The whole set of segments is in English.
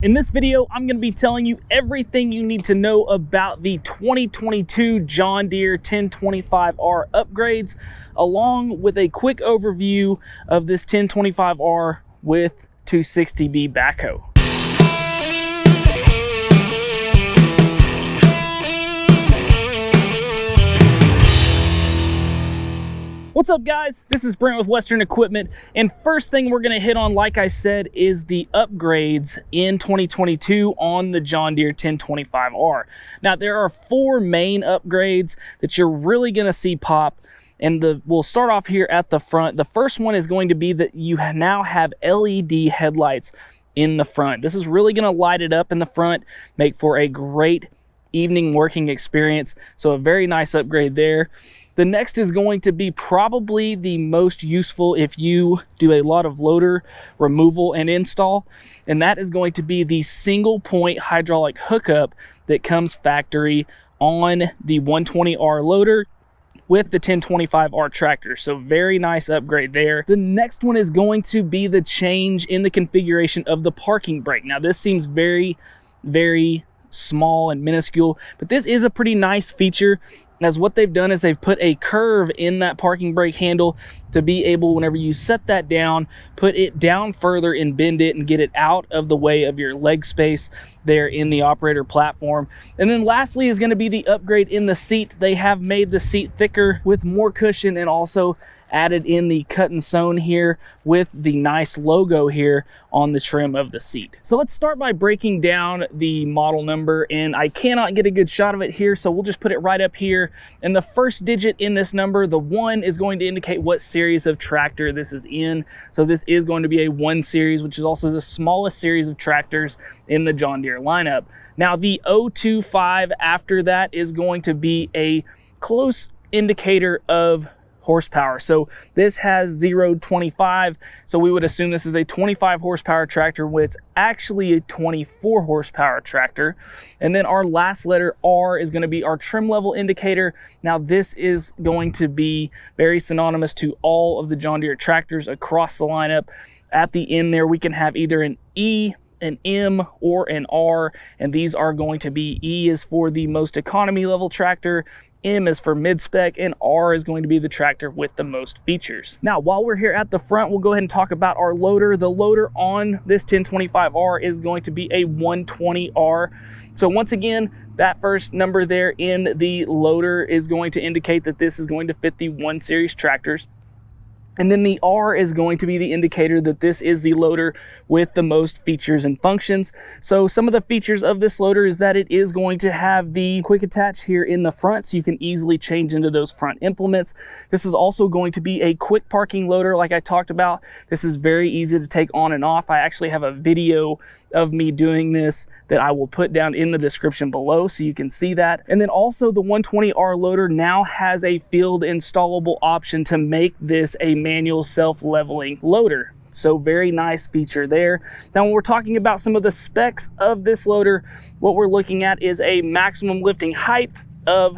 In this video, I'm going to be telling you everything you need to know about the 2022 John Deere 1025R upgrades, along with a quick overview of this 1025R with 260B backhoe. What's up, guys? This is Brent with Western Equipment, and first thing we're going to hit on, like I said, is the upgrades in 2022 on the John Deere 1025R. Now, there are four main upgrades that you're really going to see pop, and we'll start off here at the front. The first one is going to be that you now have LED headlights in the front. This is really going to light it up in the front, make for a great evening working experience. So a very nice upgrade there. The next is going to be probably the most useful if you do a lot of loader removal and install, and that is going to be the single point hydraulic hookup that comes factory on the 120R loader with the 1025R tractor. So very nice upgrade there. The next one is going to be the change in the configuration of the parking brake. Now, this seems very small and minuscule, but this is a pretty nice feature, as what they've done is they've put a curve in that parking brake handle to be able, whenever you set that down, put it down further and bend it and get it out of the way of your leg space there in the operator platform. And then lastly is going to be the upgrade in the seat. They have made the seat thicker with more cushion and also added in the cut and sewn here with the nice logo here on the trim of the seat. So let's start by breaking down the model number, and I cannot get a good shot of it here, so we'll just put it right up here. And the first digit in this number, the 1, is going to indicate what series of tractor this is in. So this is going to be a 1 series, which is also the smallest series of tractors in the John Deere lineup. Now the 025 after that is going to be a close indicator of horsepower. So this has 0.25, so we would assume this is a 25 horsepower tractor when it's actually a 24 horsepower tractor. And then our last letter R is going to be our trim level indicator. Now this is going to be very synonymous to all of the John Deere tractors across the lineup. At the end there we can have either an E, an M, or an R, and these are going to be: E is for the most economy level tractor, M is for mid-spec, and R is going to be the tractor with the most features. Now, while we're here at the front, we'll go ahead and talk about our loader. The loader on this 1025R is going to be a 120R. So once again, that first number there in the loader is going to indicate that this is going to fit the 1 series tractors. And then the R is going to be the indicator that this is the loader with the most features and functions. So some of the features of this loader is that it is going to have the quick attach here in the front, so you can easily change into those front implements. This is also going to be a quick parking loader like I talked about. This is very easy to take on and off. I actually have a video of me doing this that I will put down in the description below so you can see that. And then also the 120R loader now has a field installable option to make this a manual self-leveling loader. So very nice feature there. Now when we're talking about some of the specs of this loader, what we're looking at is a maximum lifting height of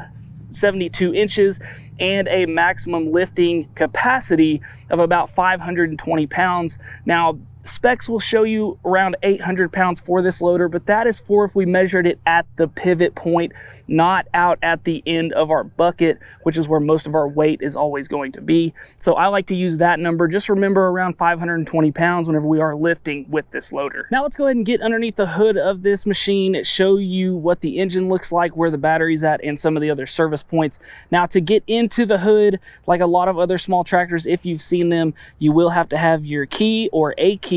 72 inches and a maximum lifting capacity of about 520 pounds. Now specs will show you around 800 pounds for this loader, but that is for if we measured it at the pivot point, not out at the end of our bucket, which is where most of our weight is always going to be. So I like to use that number. Just remember around 520 pounds whenever we are lifting with this loader. Now let's go ahead and get underneath the hood of this machine, show you what the engine looks like, where the battery's at, and some of the other service points. Now to get into the hood, like a lot of other small tractors, if you've seen them, you will have to have your key or a key,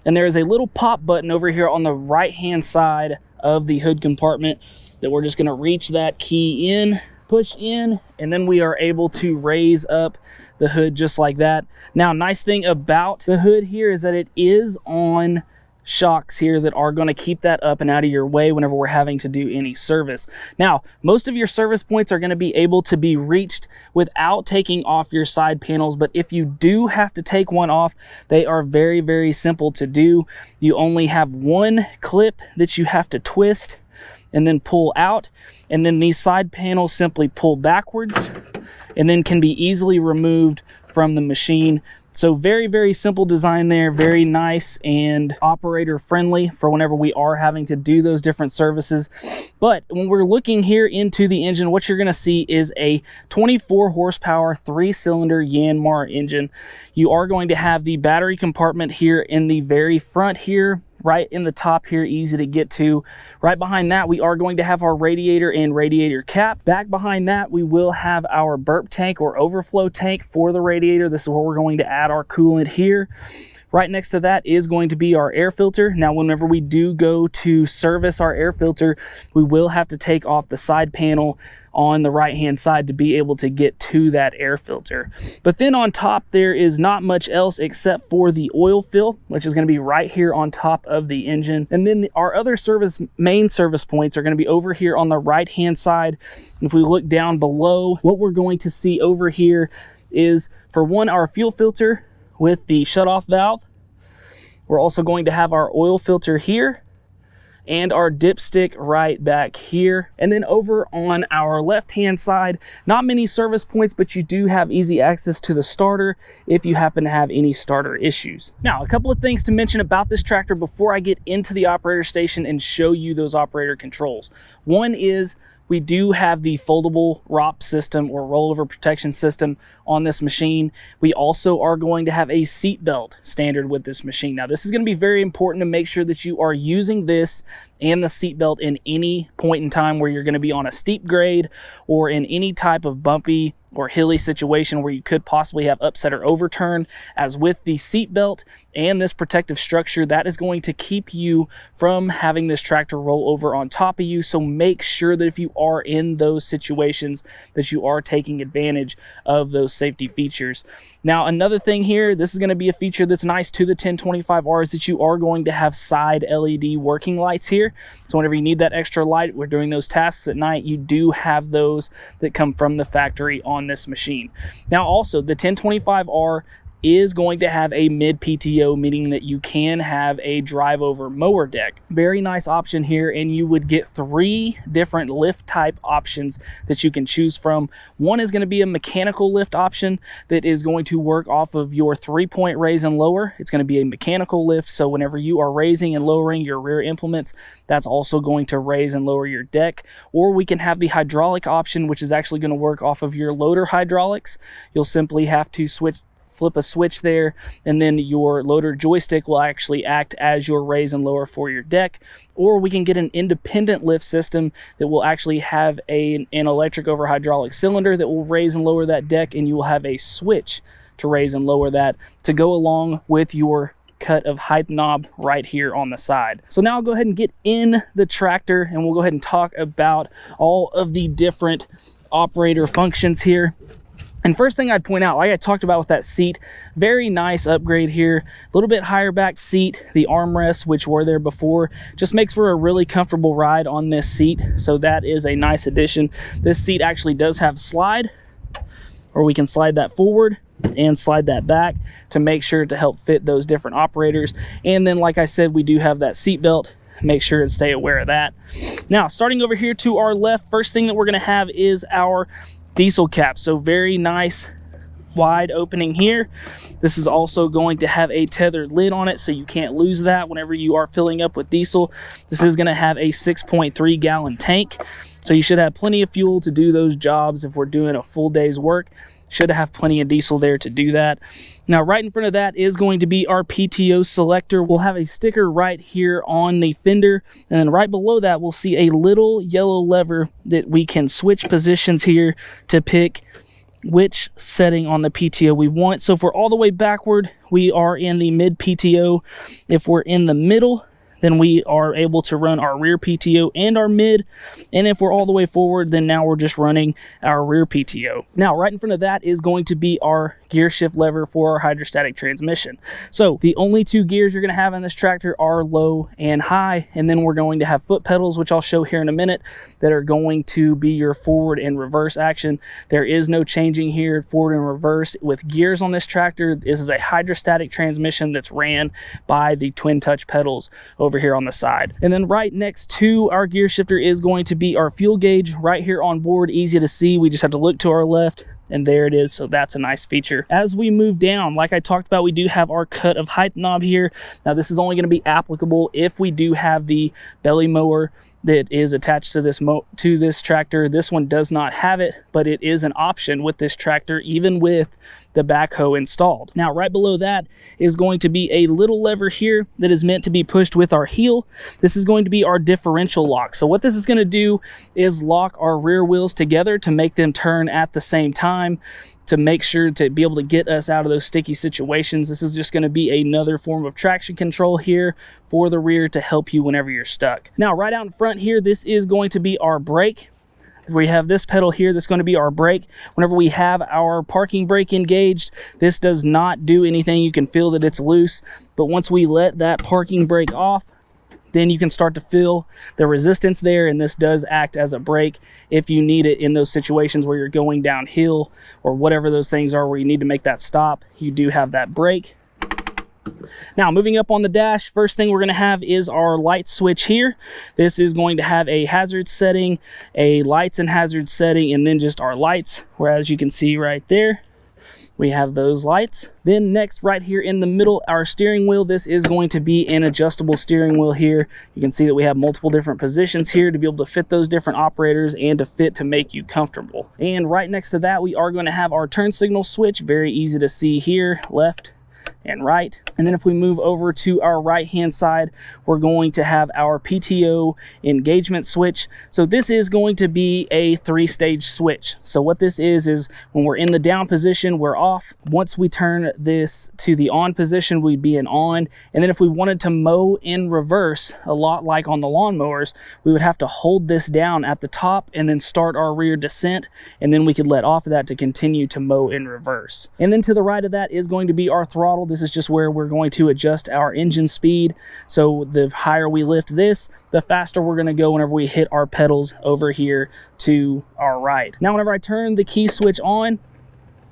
and there is a little pop button over here on the right hand side of the hood compartment that we're just going to reach that key in, push in, and then we are able to raise up the hood just like that. Now, nice thing about the hood here is that it is on shocks here that are going to keep that up and out of your way whenever we're having to do any service. Now, most of your service points are going to be able to be reached without taking off your side panels, but if you do have to take one off, they are very simple to do. You only have one clip that you have to twist and then pull out, and then these side panels simply pull backwards and then can be easily removed from the machine. So very, very simple design there, very nice and operator friendly for whenever we are having to do those different services. But when we're looking here into the engine, what you're gonna see is a 24 horsepower, 3-cylinder Yanmar engine. You are going to have the battery compartment here in the very front here, right in the top here, easy to get to. Right behind that, we are going to have our radiator and radiator cap. Back behind that, we will have our burp tank or overflow tank for the radiator. This is where we're going to add our coolant here. Right next to that is going to be our air filter. Now, whenever we do go to service our air filter, we will have to take off the side panel on the right hand side to be able to get to that air filter. But then on top, there is not much else except for the oil fill, which is going to be right here on top of the engine. And then our other main service points are going to be over here on the right hand side. And if we look down below, what we're going to see over here is, for one, our fuel filter with the shutoff valve. We're also going to have our oil filter here and our dipstick right back here. And then over on our left hand side, not many service points, but you do have easy access to the starter if you happen to have any starter issues. Now, a couple of things to mention about this tractor before I get into the operator station and show you those operator controls. One is, we do have the foldable ROP system or rollover protection system on this machine. We also are going to have a seat belt standard with this machine. Now, this is going to be very important to make sure that you are using this and the seat belt in any point in time where you're going to be on a steep grade or in any type of bumpy or hilly situation where you could possibly have upset or overturn. As with the seat belt and this protective structure, that is going to keep you from having this tractor roll over on top of you. So make sure that if you are in those situations that you are taking advantage of those safety features. Now, another thing here, this is going to be a feature that's nice to the 1025R, is that you are going to have side LED working lights here. So whenever you need that extra light, we're doing those tasks at night, you do have those that come from the factory on this machine. Now, also, the 1025R is going to have a mid PTO, meaning that you can have a drive over mower deck. Very nice option here, and you would get 3 different lift type options that you can choose from. One is going to be a mechanical lift option that is going to work off of your 3-point raise and lower. It's going to be a mechanical lift, so whenever you are raising and lowering your rear implements, that's also going to raise and lower your deck. Or we can have the hydraulic option, which is actually going to work off of your loader hydraulics. You'll simply have to flip a switch there, and then your loader joystick will actually act as your raise and lower for your deck. Or we can get an independent lift system that will actually have an electric over hydraulic cylinder that will raise and lower that deck, and you will have a switch to raise and lower that to go along with your cut of height knob right here on the side. So now I'll go ahead and get in the tractor, and we'll go ahead and talk about all of the different operator functions here. And first thing I'd point out, like I talked about with that seat, very nice upgrade here. A little bit higher back seat. The armrests, which were there before, just makes for a really comfortable ride on this seat. So that is a nice addition. This seat actually does have slide, or we can slide that forward and slide that back to make sure to help fit those different operators. And then, like I said, we do have that seat belt. Make sure to stay aware of that. Now, starting over here to our left, first thing that we're going to have is our diesel cap. So very nice wide opening here. This is also going to have a tethered lid on it, so you can't lose that whenever you are filling up with diesel. This is going to have a 6.3 gallon tank, so you should have plenty of fuel to do those jobs. If we're doing a full day's work, should have plenty of diesel there to do that. Now, right in front of that is going to be our PTO selector. We'll have a sticker right here on the fender, and then right below that we'll see a little yellow lever that we can switch positions here to pick which setting on the PTO we want. So if we're all the way backward, we are in the mid PTO. If we're in the middle, then we are able to run our rear PTO and our mid. And if we're all the way forward, then now we're just running our rear PTO. Now, right in front of that is going to be our gear shift lever for our hydrostatic transmission. So the only 2 gears you're going to have in this tractor are low and high, and then we're going to have foot pedals, which I'll show here in a minute, that are going to be your forward and reverse action. There is no changing here forward and reverse with gears on this tractor. This is a hydrostatic transmission that's ran by the twin touch pedals over here on the side. And then right next to our gear shifter is going to be our fuel gauge right here on board. Easy to see. We just have to look to our left and there it is. So that's a nice feature. As we move down, like I talked about, we do have our cut of height knob here. Now this is only going to be applicable if we do have the belly mower that is attached to this tractor. This one does not have it, but it is an option with this tractor, even with the backhoe installed. Now right below that is going to be a little lever here that is meant to be pushed with our heel. This is going to be our differential lock. So what this is going to do is lock our rear wheels together to make them turn at the same time, to make sure to be able to get us out of those sticky situations. This is just going to be another form of traction control here for the rear to help you whenever you're stuck. Now right out in front here, this is going to be our brake. We have this pedal here that's going to be our brake. Whenever we have our parking brake engaged, this does not do anything. You can feel that it's loose, but once we let that parking brake off, then you can start to feel the resistance there, and this does act as a brake if you need it in those situations where you're going downhill or whatever those things are where you need to make that stop. You do have that brake. Now moving up on the dash, first thing we're going to have is our light switch here. This is going to have a hazard setting, a lights and hazard setting, and then just our lights, whereas you can see right there we have those lights. Then next, right here in the middle, our steering wheel. This is going to be an adjustable steering wheel here. You can see that we have multiple different positions here to be able to fit those different operators and to make you comfortable. And right next to that, we are going to have our turn signal switch. Very easy to see here, left and right. And then if we move over to our right hand side, we're going to have our PTO engagement switch. So this is going to be a 3-stage switch. So what this is when we're in the down position, we're off. Once we turn this to the on position, we'd be in on. And then if we wanted to mow in reverse, a lot like on the lawnmowers, we would have to hold this down at the top and then start our rear descent, and then we could let off of that to continue to mow in reverse. And then to the right of that is going to be our throttle. This is just where we're going to adjust our engine speed. So the higher we lift this, the faster we're going to go whenever we hit our pedals over here to our right. Now whenever I turn the key switch on,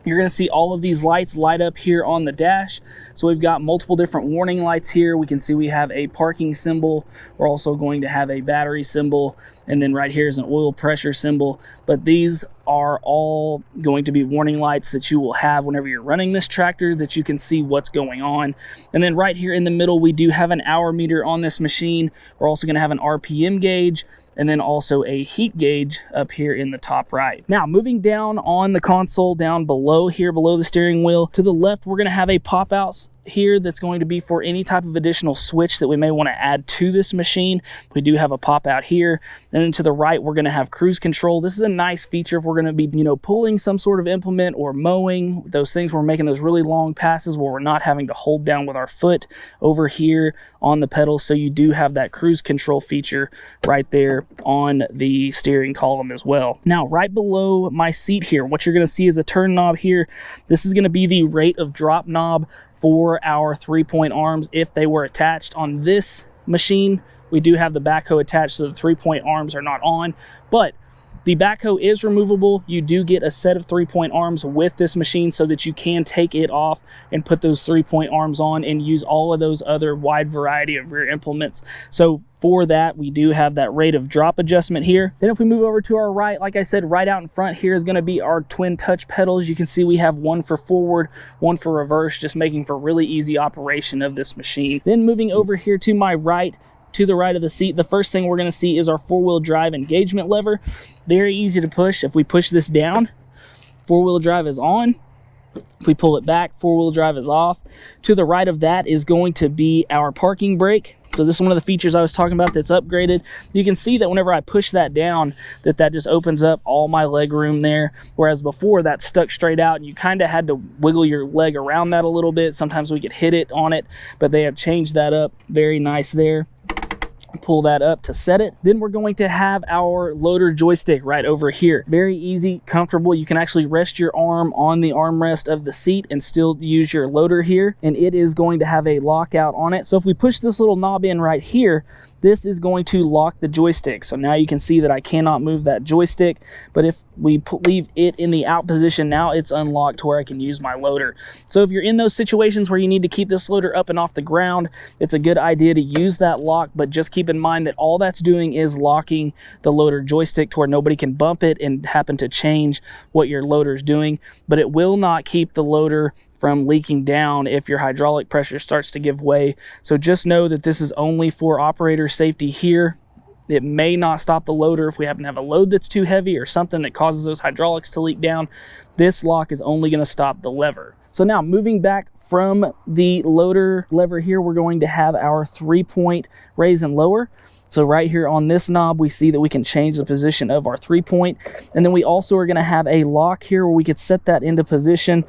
you're going to see all of these lights light up here on the dash. So we've got multiple different warning lights here. We can see we have a parking symbol. We're also going to have a battery symbol, and then right here is an oil pressure symbol. But these are all going to be warning lights that you will have whenever you're running this tractor, that you can see what's going on. And then right here in the middle, we do have an hour meter on this machine. We're also going to have an RPM gauge, and then also a heat gauge up here in the top right. Now moving down on the console, down below here, below the steering wheel, to the left, we're going to have a pop out here that's going to be for any type of additional switch that we may want to add to this machine. We do have a pop out here. And then to the right, we're going to have cruise control. This is a nice feature if we're going to be, pulling some sort of implement or mowing, those things where we're making those really long passes where we're not having to hold down with our foot over here on the pedal. So you do have that cruise control feature right there on the steering column as well. Now, right below my seat here, what you're going to see is a turn knob here. This is going to be the rate of drop knob for our 3-point arms if they were attached. On this machine, we do have the backhoe attached, so the 3-point arms are not on, but the backhoe is removable. You do get a set of 3-point arms with this machine so that you can take it off and put those 3-point arms on and use all of those other wide variety of rear implements. So for that, we do have that rate of drop adjustment here. Then if we move over to our right, like I said, right out in front here is going to be our twin touch pedals. You can see we have one for forward, one for reverse, just making for really easy operation of this machine. Then moving over here to my right, to the right of the seat, the first thing we're going to see is our 4-wheel drive engagement lever. Very easy to push. If we push this down, 4-wheel drive is on. If we pull it back, 4-wheel drive is off. To the right of that is going to be our parking brake. So this is one of the features I was talking about that's upgraded. You can see that whenever I push that down, that just opens up all my leg room there. Whereas before, that stuck straight out and you kind of had to wiggle your leg around that a little bit. Sometimes we could hit it on it, but they have changed that up. Very nice there. Pull that up to set it. Then we're going to have our loader joystick right over here. Very easy, comfortable. You can actually rest your arm on the armrest of the seat and still use your loader here. And it is going to have a lockout on it. So if we push this little knob in right here, this is going to lock the joystick. So now you can see that I cannot move that joystick. But if we leave it in the out position, now it's unlocked to where I can use my loader. So if you're in those situations where you need to keep this loader up and off the ground, it's a good idea to use that lock, but just keep keep in mind that all that's doing is locking the loader joystick to where nobody can bump it and happen to change what your loader is doing, but it will not keep the loader from leaking down if your hydraulic pressure starts to give way. So just know that this is only for operator safety here. It may not stop the loader if we happen to have a load that's too heavy or something that causes those hydraulics to leak down. This lock is only going to stop the lever. So now moving back from the loader lever here, we're going to have our 3-point raise and lower. So right here on this knob, we see that we can change the position of our 3-point. And then we also are going to have a lock here where we could set that into position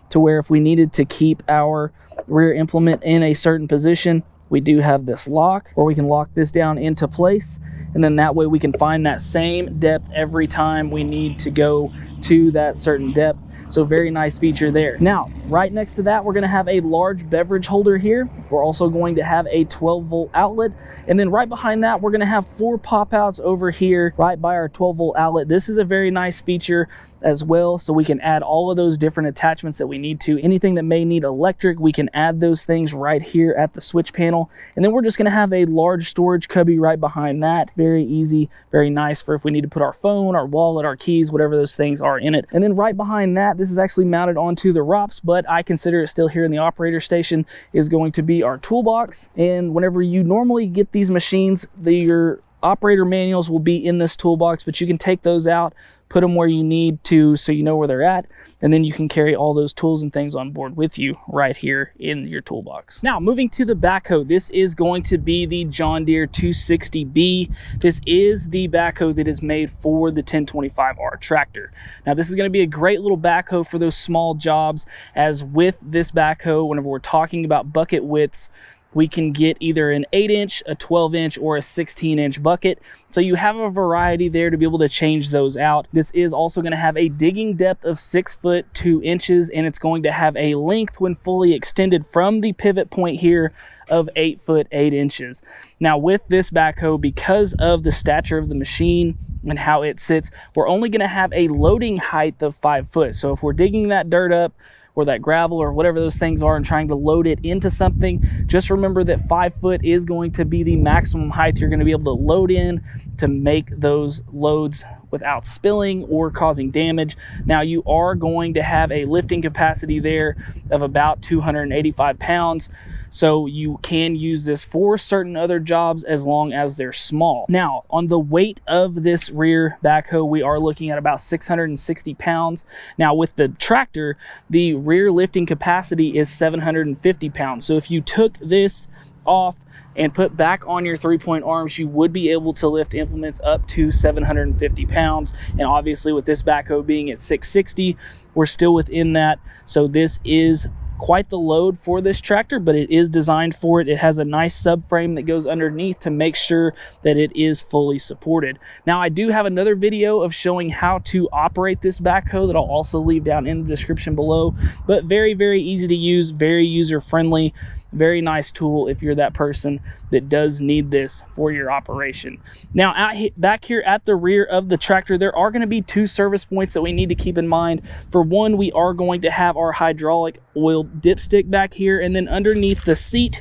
to where if we needed to keep our rear implement in a certain position, we do have this lock, or we can lock this down into place, and then that way we can find that same depth every time we need to go to that certain depth. So very nice feature there. Now, right next to that, we're gonna have a large beverage holder here. We're also going to have a 12-volt outlet. And then right behind that, we're gonna have 4 pop-outs over here, right by our 12-volt outlet. This is a very nice feature as well. So we can add all of those different attachments that we need to. Anything that may need electric, we can add those things right here at the switch panel. And then we're just gonna have a large storage cubby right behind that. Very easy, very nice for if we need to put our phone, our wallet, our keys, whatever those things are in it. And then right behind that, this is actually mounted onto the ROPS, but I consider it still here in the operator station, is going to be our toolbox. And whenever you normally get these machines, your operator manuals will be in this toolbox, but you can take those out, put them where you need to so you know where they're at, and then you can carry all those tools and things on board with you right here in your toolbox. Now, moving to the backhoe, this is going to be the John Deere 260B. This is the backhoe that is made for the 1025R tractor. Now, this is going to be a great little backhoe for those small jobs, as with this backhoe, whenever we're talking about bucket widths, we can get either an 8-inch, a 12-inch, or a 16-inch bucket. So you have a variety there to be able to change those out. This is also going to have a digging depth of 6 foot 2 inches, and it's going to have a length when fully extended from the pivot point here of 8 foot 8 inches. Now with this backhoe, because of the stature of the machine and how it sits, we're only going to have a loading height of 5 foot. So if we're digging that dirt up, or that gravel or whatever those things are and trying to load it into something, just remember that 5 foot is going to be the maximum height you're going to be able to load in to make those loads without spilling or causing damage. Now you are going to have a lifting capacity there of about 285 pounds. So you can use this for certain other jobs as long as they're small. Now, on the weight of this rear backhoe, we are looking at about 660 pounds. Now with the tractor, the rear lifting capacity is 750 pounds. So if you took this off and put back on your 3-point arms, you would be able to lift implements up to 750 pounds. And obviously with this backhoe being at 660, we're still within that. So this is quite the load for this tractor, but it is designed for it. It has a nice subframe that goes underneath to make sure that it is fully supported. Now I do have another video of showing how to operate this backhoe that I'll also leave down in the description below, but very, very easy to use, very user friendly, very nice tool if you're that person that does need this for your operation. Now back here at the rear of the tractor, there are going to be 2 service points that we need to keep in mind. For one, we are going to have our hydraulic oil dipstick back here, and then underneath the seat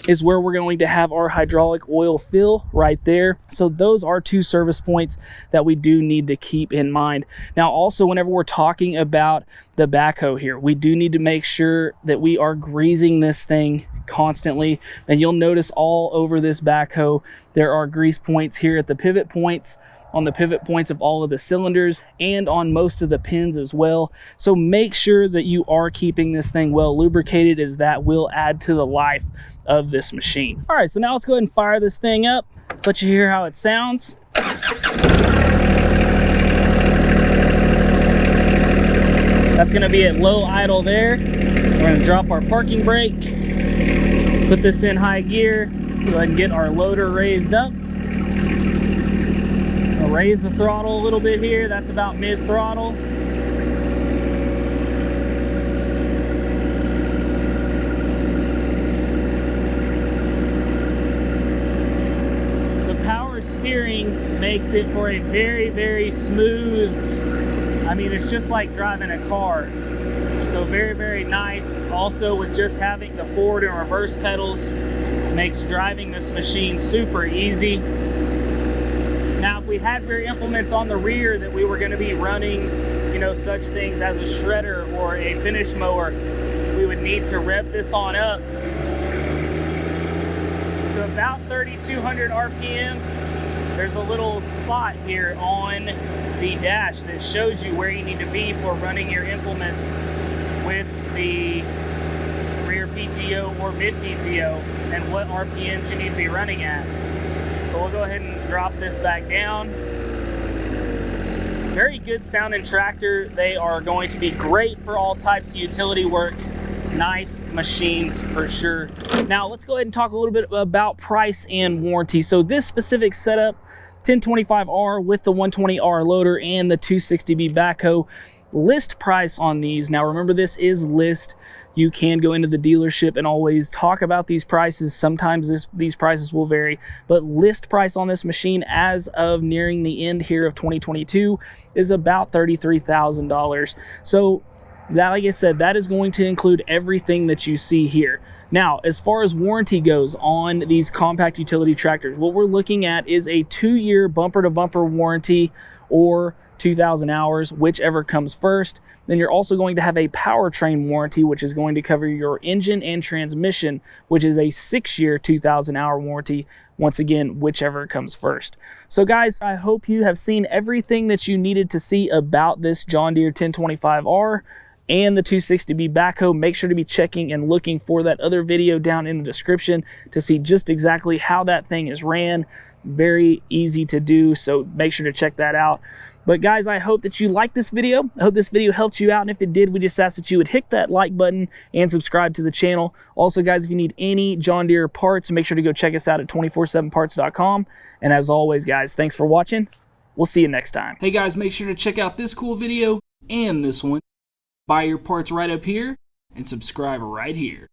is where we're going to have our hydraulic oil fill right there. So those are 2 service points that we do need to keep in mind. Now also, whenever we're talking about the backhoe here, we do need to make sure that we are greasing this thing constantly. And you'll notice all over this backhoe there are grease points here at the pivot points, on the pivot points of all of the cylinders, and on most of the pins as well. So make sure that you are keeping this thing well lubricated, as that will add to the life of this machine. All right, so now let's go ahead and fire this thing up, let you hear how it sounds. That's gonna be at low idle there. We're gonna drop our parking brake, put this in high gear, go ahead and get our loader raised up. I'll raise the throttle a little bit here. That's about mid throttle. The power steering makes it for a very, very smooth, I mean, it's just like driving a car. So very, very nice. Also with just having the forward and reverse pedals, Makes driving this machine super easy. Now, if we had rear implements on the rear that we were going to be running, you know, such things as a shredder or a finish mower, we would need to rev this on up to about 3,200 RPMs. There's a little spot here on the dash that shows you where you need to be for running your implements with the rear PTO or mid PTO and what RPMs you need to be running at. So we'll go ahead and drop this back down. Very good sounding tractor. They are going to be great for all types of utility work. Nice machines for sure. Now let's go ahead and talk a little bit about price and warranty. So this specific setup, 1025R with the 120R loader and the 260B backhoe, list price on these. Now remember, this is list. You can go into the dealership and always talk about these prices. Sometimes these prices will vary, but list price on this machine as of nearing the end here of 2022 is about $33,000. So that, like I said, that is going to include everything that you see here. Now, as far as warranty goes on these compact utility tractors, what we're looking at is a 2-year bumper-to-bumper warranty or 2,000 hours, whichever comes first. Then you're also going to have a powertrain warranty, which is going to cover your engine and transmission, which is a 6-year 2,000 hour warranty. Once again, whichever comes first. So guys, I hope you have seen everything that you needed to see about this John Deere 1025R and the 260B backhoe. Make sure to be checking and looking for that other video down in the description to see just exactly how that thing is ran. Very easy to do, so make sure to check that out. But guys, I hope that you liked this video. I hope this video helped you out, and if it did, we just ask that you would hit that like button and subscribe to the channel. Also guys, if you need any John Deere parts, make sure to go check us out at 247parts.com. And as always guys, thanks for watching. We'll see you next time. Hey guys, make sure to check out this cool video and this one. Buy your parts right up here and subscribe right here.